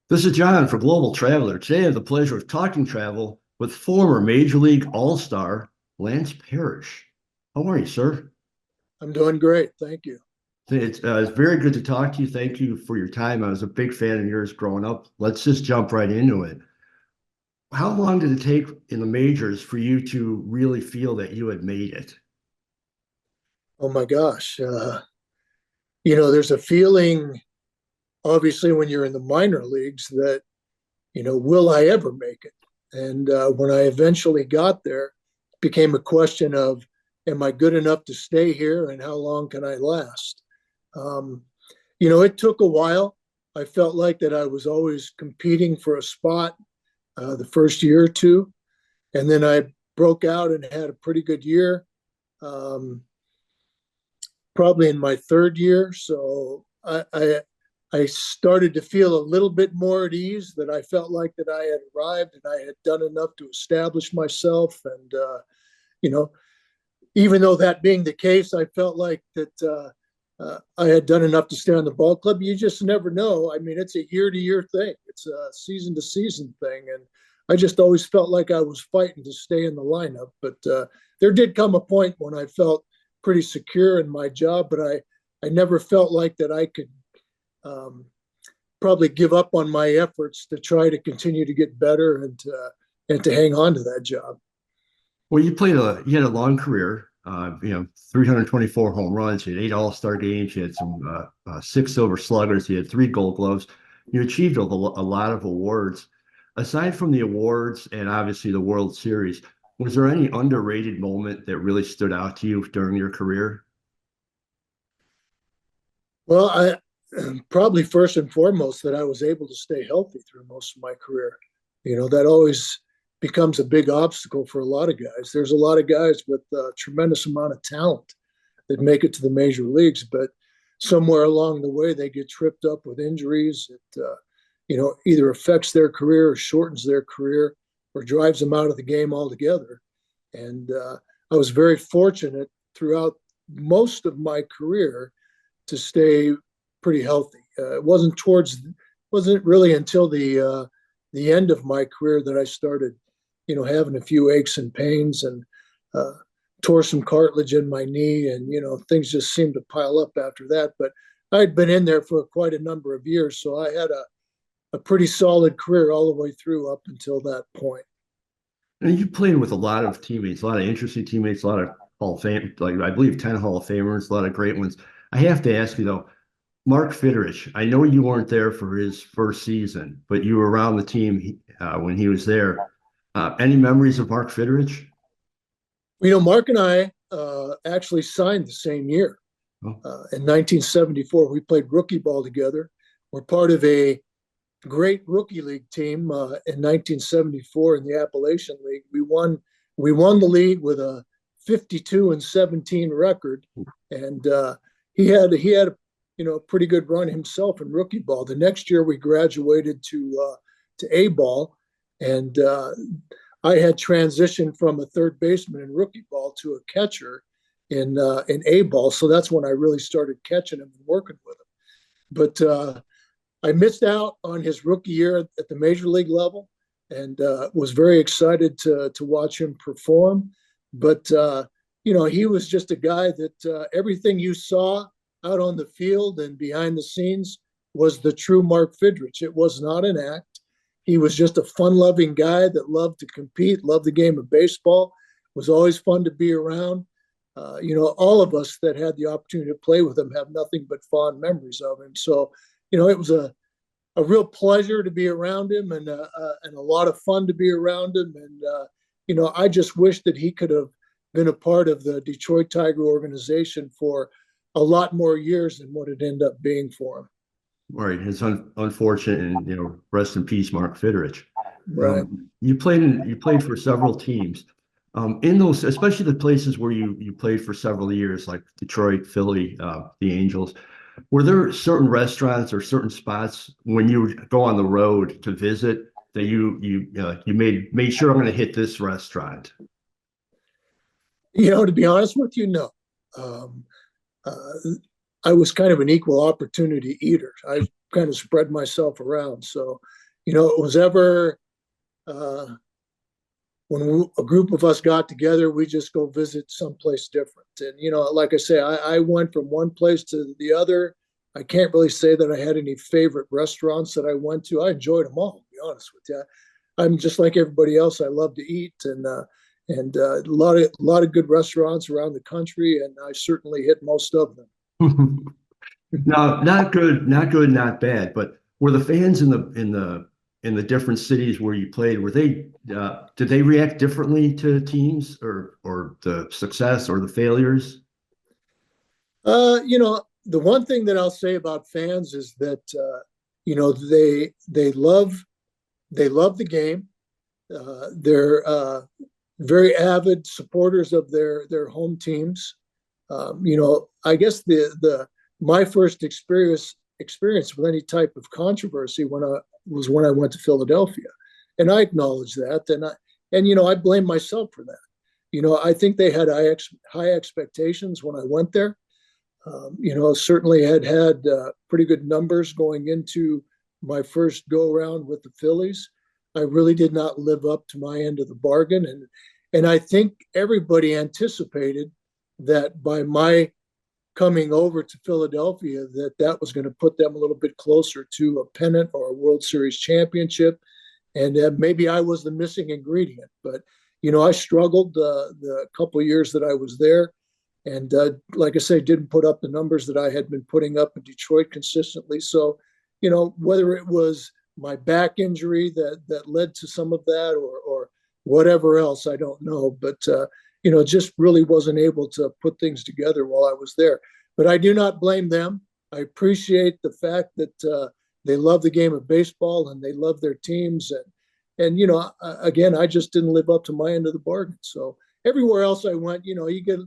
This is John for Global Traveler. Today I have the pleasure of talking travel with former Major League All-Star Lance Parrish. How are you, sir? I'm doing great. Thank you. It's very good to talk to you. Thank you for your time. I was a big fan of yours growing up. Let's just jump right into it. How long did it take in the majors for you to really feel that you had made it? Oh my gosh. There's a feeling, obviously, when you're in the minor leagues that, will I ever make it? And when I eventually got there, it became a question of, am I good enough to stay here and how long can I last? Um, it took a while. I felt like that I was always competing for a spot the first year or two. And then I broke out and had a pretty good year. Um, Probably in my third year. So I started to feel a little bit more at ease, that I felt like that I had arrived and I had done enough to establish myself. And, you know, even though that being the case, I felt like that I had done enough to stay on the ball club. You just never know. I mean, it's a year to year thing. It's a season to season thing. And I just always felt like I was fighting to stay in the lineup. But there did come a point when I felt pretty secure in my job, but I never felt like that I could um, probably give up on my efforts to try to continue to get better and to hang on to that job. Well, you had a long career, 324 home runs, you had eight All-Star games, you had some six Silver Sluggers, you had three Gold Gloves. You achieved a lot of awards. Aside from the awards and obviously the World Series, was there any underrated moment that really stood out to you during your career? Well, I probably first and foremost that I was able to stay healthy through most of my career. That always becomes a big obstacle for a lot of guys. There's a lot of guys with a tremendous amount of talent that make it to the major leagues, but somewhere along the way they get tripped up with injuries. It either affects their career or shortens their career or drives them out of the game altogether. And I was very fortunate throughout most of my career to stay pretty healthy. It wasn't really until the end of my career that I started, having a few aches and pains and uh, tore some cartilage in my knee, and things just seemed to pile up after that. But I'd been in there for quite a number of years, so I had a pretty solid career all the way through up until that point. And you played with a lot of teammates, a lot of interesting teammates, a lot of Hall of Fame, like I believe 10 Hall of Famers, a lot of great ones. I have to ask you though, Mark Fidrych, I know you weren't there for his first season, but you were around the team when he was there. Any memories of Mark Fidrych? Mark and I actually signed the same year. Oh, In 1974, we played rookie ball together. We're part of a great rookie league team in 1974 in the Appalachian League. We won the league with a 52-17 record, and he had a pretty good run himself in rookie ball. The next year we graduated to A ball, and I had transitioned from a third baseman in rookie ball to a catcher in A ball. So that's when I really started catching him and working with him. But I missed out on his rookie year at the major league level, and was very excited to watch him perform. But he was just a guy that everything you saw out on the field and behind the scenes was the true Mark Fidrych. It was not an act. He was just a fun-loving guy that loved to compete, loved the game of baseball. It was always fun to be around. All of us that had the opportunity to play with him have nothing but fond memories of him. So, it was a real pleasure to be around him, and a lot of fun to be around him. And I just wish that he could have been a part of the Detroit Tiger organization for a lot more years than what it ended up being for him. right. It's unfortunate, and rest in peace, Mark Fidrych. Right. You played for several teams. In those, especially the places where you played for several years, like Detroit, Philly, the Angels. Were there certain restaurants or certain spots when you would go on the road to visit that you made sure I'm going to hit this restaurant? To be honest with you, no. Um, uh, I was kind of an equal opportunity eater. I kind of spread myself around. So, it was ever when a group of us got together, we just go visit someplace different. And, like I say, I went from one place to the other. I can't really say that I had any favorite restaurants that I went to. I enjoyed them all, to be honest with you. I'm just like everybody else. I love to eat, and a lot of good restaurants around the country, and I certainly hit most of them. No, not good, not bad. But were the fans in the different cities where you played, were they did they react differently to teams or the success or the failures? The one thing that I'll say about fans is that they love the game. They're very avid supporters of their home teams. I guess the my first experience with any type of controversy when I went to Philadelphia, and I acknowledge that, and I blame myself for that. I think they had high expectations when I went there. Certainly had pretty good numbers going into my first go around with the Phillies. I really did not live up to my end of the bargain, and I think everybody anticipated that by my coming over to Philadelphia, that was going to put them a little bit closer to a pennant or a World Series championship, and maybe I was the missing ingredient. But I struggled the couple of years that I was there. And like I say, didn't put up the numbers that I had been putting up in Detroit consistently. So, whether it was my back injury that led to some of that or whatever else, I don't know. But, just really wasn't able to put things together while I was there. But I do not blame them. I appreciate the fact that they love the game of baseball and they love their teams. And again, I just didn't live up to my end of the bargain. So everywhere else I went, you get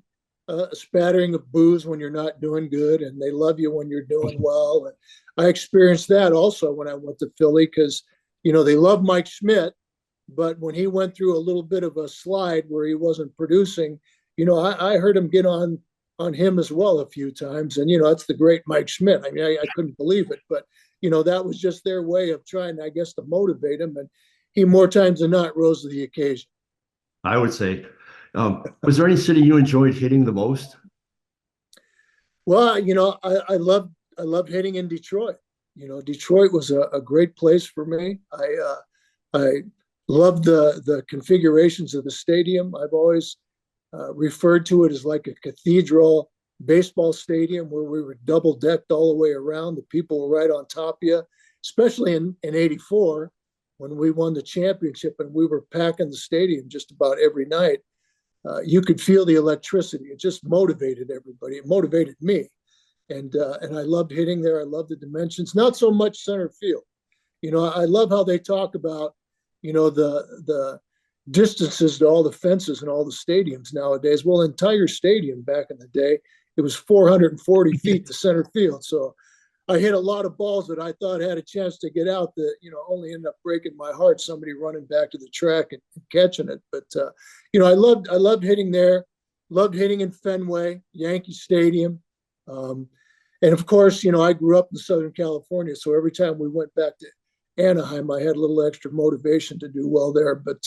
a spattering of boos when you're not doing good, and they love you when you're doing well. And I experienced that also when I went to Philly because, they love Mike Schmidt, but when he went through a little bit of a slide where he wasn't producing, I heard him get on him as well a few times. And, that's the great Mike Schmidt. I mean, I couldn't believe it, but, that was just their way of trying, I guess, to motivate him. And he more times than not rose to the occasion. I would say. Was there any city you enjoyed hitting the most? Well, I loved hitting in Detroit. Detroit was a great place for me. I loved the configurations of the stadium. I've always referred to it as like a cathedral baseball stadium where we were double decked all the way around. The people were right on top of you, especially in '84 when we won the championship and we were packing the stadium just about every night. You could feel the electricity. It just motivated everybody. It motivated me. And I loved hitting there. I loved the dimensions, not so much center field. I love how they talk about, the distances to all the fences and all the stadiums nowadays. Well, in Tiger Stadium back in the day, it was 440 feet to center field. So I hit a lot of balls that I thought had a chance to get out that, only ended up breaking my heart, somebody running back to the track and catching it. But, I loved hitting there, loved hitting in Fenway, Yankee Stadium. And of course, I grew up in Southern California. So every time we went back to Anaheim, I had a little extra motivation to do well there. But,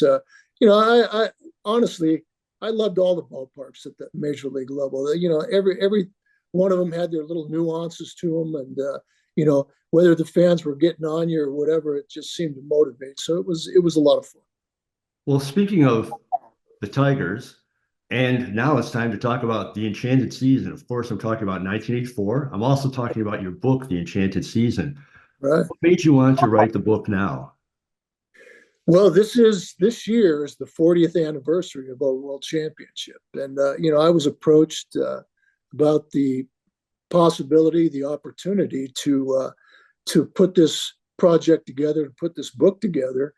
I honestly, I loved all the ballparks at the major league level. Every one of them had their little nuances to them, and whether the fans were getting on you or whatever, it just seemed to motivate. So it was a lot of fun. Well, speaking of the Tigers, and now it's time to talk about the Enchanted season. Of course, I'm talking about 1984. I'm also talking about your book, The Enchanted Season. Right. What made you want to write the book now? Well, this year is the 40th anniversary of our World Championship, and I was approached about the possibility, the opportunity to put this project together, to put this book together.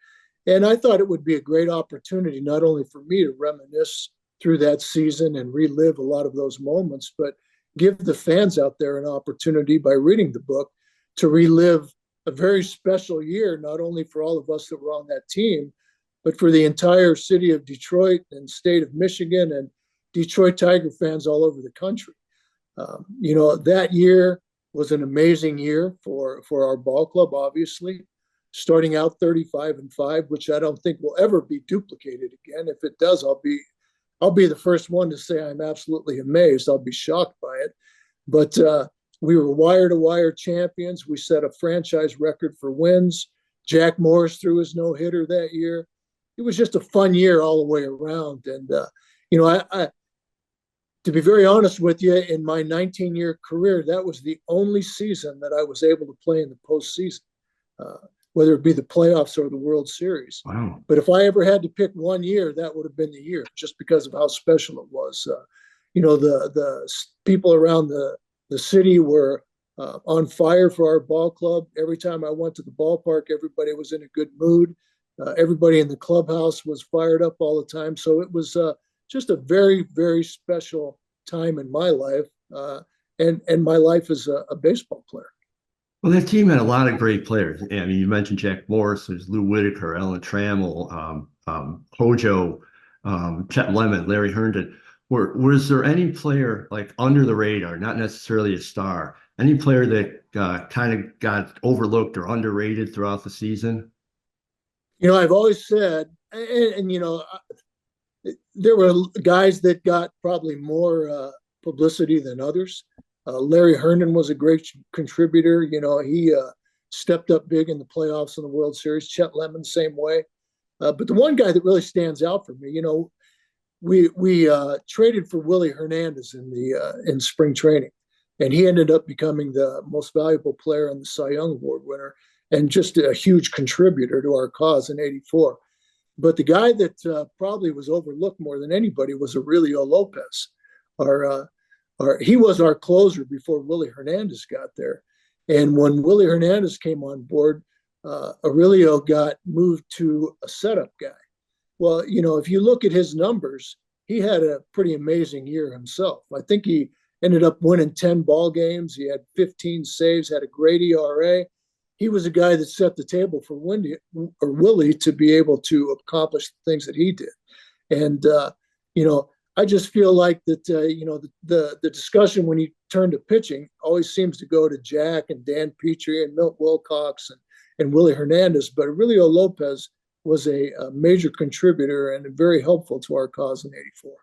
And I thought it would be a great opportunity, not only for me to reminisce through that season and relive a lot of those moments, but give the fans out there an opportunity by reading the book to relive a very special year, not only for all of us that were on that team, but for the entire city of Detroit and state of Michigan and Detroit Tiger fans all over the country. That year was an amazing year for our ball club, obviously. Starting out 35-5, which I don't think will ever be duplicated again. If it does, I'll be the first one to say I'm absolutely amazed. I'll be shocked by it. But we were wire-to-wire champions. We set a franchise record for wins. Jack Morris threw his no-hitter that year. It was just a fun year all the way around. And, I to be very honest with you, in my 19-year career, that was the only season that I was able to play in the postseason, whether it be the playoffs or the World Series. Wow. But if I ever had to pick one year, that would have been the year, just because of how special it was. The people around the city were on fire for our ball club. Every time I went to the ballpark, everybody was in a good mood. Everybody in the clubhouse was fired up all the time. So it was just a very, very special time in my life and my life as a baseball player. Well, that team had a lot of great players. I mean, you mentioned Jack Morris, there's Lou Whitaker, Ellen Trammell, Hojo, Chet Lemon, Larry Herndon. Was there any player like under the radar, not necessarily a star, any player that kind of got overlooked or underrated throughout the season? I've always said, and there were guys that got probably more publicity than others. Larry Herndon was a great contributor. He stepped up big in the playoffs and the World Series. Chet Lemon, same way. But the one guy that really stands out for me, we traded for Willie Hernandez in spring training, and he ended up becoming the most valuable player and the Cy Young Award winner, and just a huge contributor to our cause in '84. But the guy that probably was overlooked more than anybody was Aurelio Lopez. He was our closer before Willie Hernandez got there. And when Willie Hernandez came on board, Aurelio got moved to a setup guy. Well, if you look at his numbers, he had a pretty amazing year himself. I think he ended up winning 10 ball games. He had 15 saves, had a great ERA. He was a guy that set the table for Willie to be able to accomplish the things that he did. And, I just feel like that, the discussion when you turn to pitching always seems to go to Jack and Dan Petrie and Milt Wilcox and Willie Hernandez. But Aurelio Lopez was a major contributor and very helpful to our cause in '84.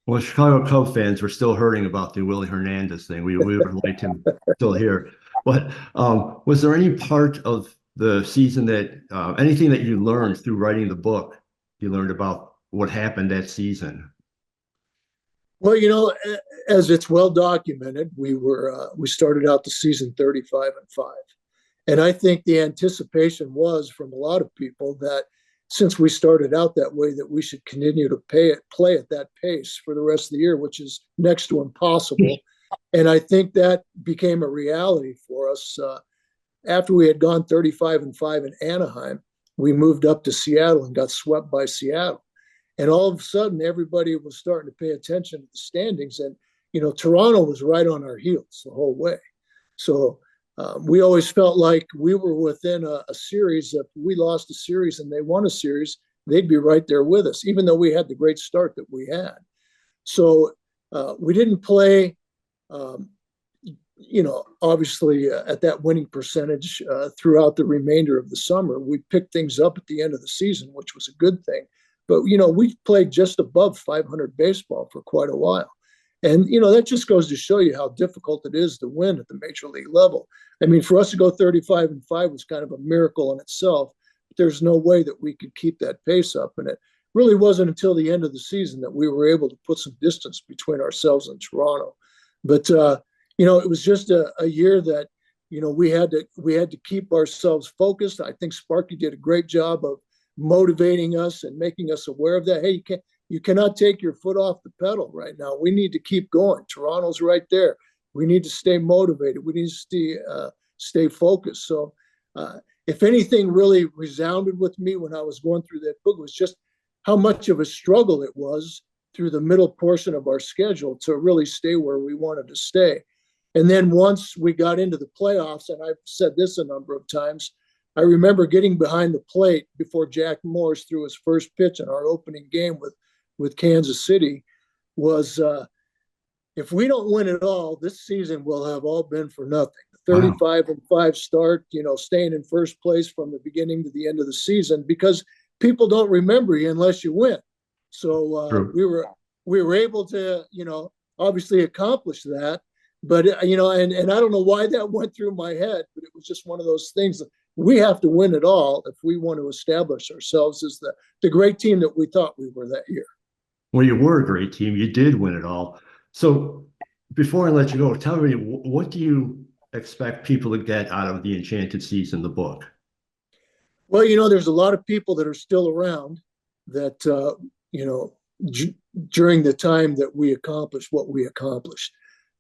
Well, Chicago Cubs fans were still hurting about the Willie Hernandez thing. We would have liked him still here. But was there any part of the season that anything that you learned through writing the book, you learned about what happened that season? Well, as it's well documented, we started out the season 35-5. And I think the anticipation was from a lot of people that since we started out that way, that we should continue to play at that pace for the rest of the year, which is next to impossible. And I think that became a reality for us. After we had gone 35-5 in Anaheim, we moved up to Seattle and got swept by Seattle. And all of a sudden, everybody was starting to pay attention to the standings. And, Toronto was right on our heels the whole way. So we always felt like we were within a series. If we lost a series and they won a series, they'd be right there with us, even though we had the great start that we had. So we didn't play, obviously at that winning percentage throughout the remainder of the summer. We picked things up at the end of the season, which was a good thing. But, we played just above 500 baseball for quite a while. And, that just goes to show you how difficult it is to win at the major league level. I mean, for us to go 35-5 was kind of a miracle in itself. But there's no way that we could keep that pace up. And it really wasn't until the end of the season that we were able to put some distance between ourselves and Toronto. But, it was just a year that, we had to keep ourselves focused. I think Sparky did a great job of motivating us and making us aware of that. Hey, you cannot take your foot off the pedal right now. We need to keep going. Toronto's right there. We need to stay motivated. We need to stay focused. So if anything really resounded with me when I was going through that book, was just how much of a struggle it was through the middle portion of our schedule to really stay where we wanted to stay. And then once we got into the playoffs, and I've said this a number of times, I remember getting behind the plate before Jack Morris threw his first pitch in our opening game with Kansas City was if we don't win it all, this season will have all been for nothing. Wow. 35-5 start, staying in first place from the beginning to the end of the season, because people don't remember you unless you win. So True. we were able to, obviously accomplish that. But, and I don't know why that went through my head, but it was just one of those things that we have to win it all if we want to establish ourselves as the great team that we thought we were that year. Well, you were a great team. You did win it all. So before I let you go, tell me, what do you expect people to get out of the Enchanted season, the book? Well, there's a lot of people that are still around that, during the time that we accomplished what we accomplished.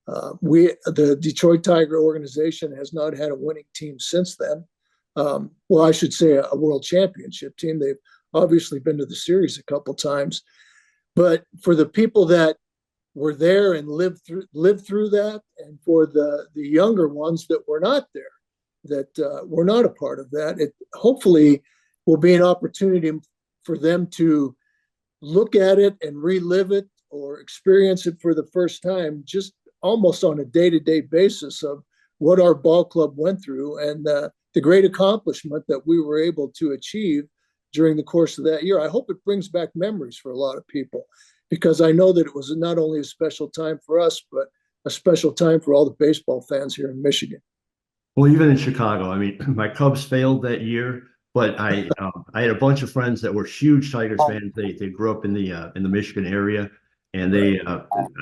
The Detroit Tiger organization has not had a winning team since then. Well, I should say a world championship team. They've obviously been to the series a couple times, but for the people that were there and lived through that, and for the younger ones that were not there, that were not a part of that, it hopefully will be an opportunity for them to look at it and relive it or experience it for the first time, just almost on a day-to-day basis, of what our ball club went through and the great accomplishment that we were able to achieve during the course of that year. I hope it brings back memories for a lot of people, because I know that it was not only a special time for us, but a special time for all the baseball fans here in Michigan. Well, even in Chicago, I mean, my Cubs failed that year, but I had a bunch of friends that were huge Tigers fans. They grew up in the Michigan area, and Right.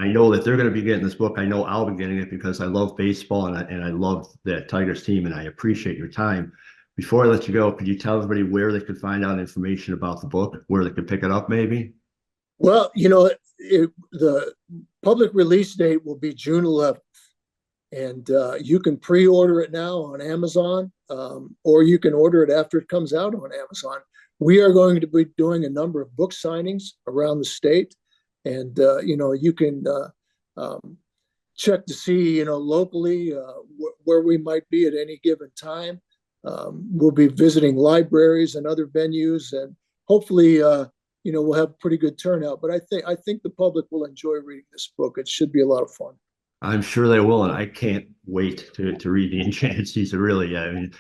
I know that they're going to be getting this book. I know I'll be getting it because I love baseball and I love that Tigers team, and I appreciate your time. Before I let you go, could you tell everybody where they could find out information about the book, where they could pick it up, maybe? Well, the public release date will be June 11th. And you can pre-order it now on Amazon, or you can order it after it comes out on Amazon. We are going to be doing a number of book signings around the state, and you can check to see locally where we might be at any given time. We'll be visiting libraries and other venues, and hopefully we'll have a pretty good turnout. But I think the public will enjoy reading this book. It should be a lot of fun. I'm sure they will, and I can't wait to read the Enchanted season. Really, I mean,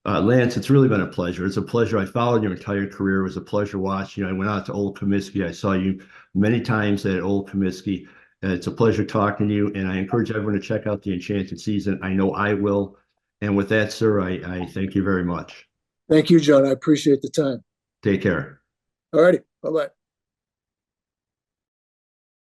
Lance, it's really been a pleasure. It's a pleasure. I followed your entire career. It was a pleasure watching you. I went out to Old Comiskey. I saw you many times at Old Comiskey. It's a pleasure talking to you, and I encourage everyone to check out the Enchanted season. I know I will. And with that, sir, I thank you very much. Thank you, John. I appreciate the time. Take care. All righty. Bye-bye.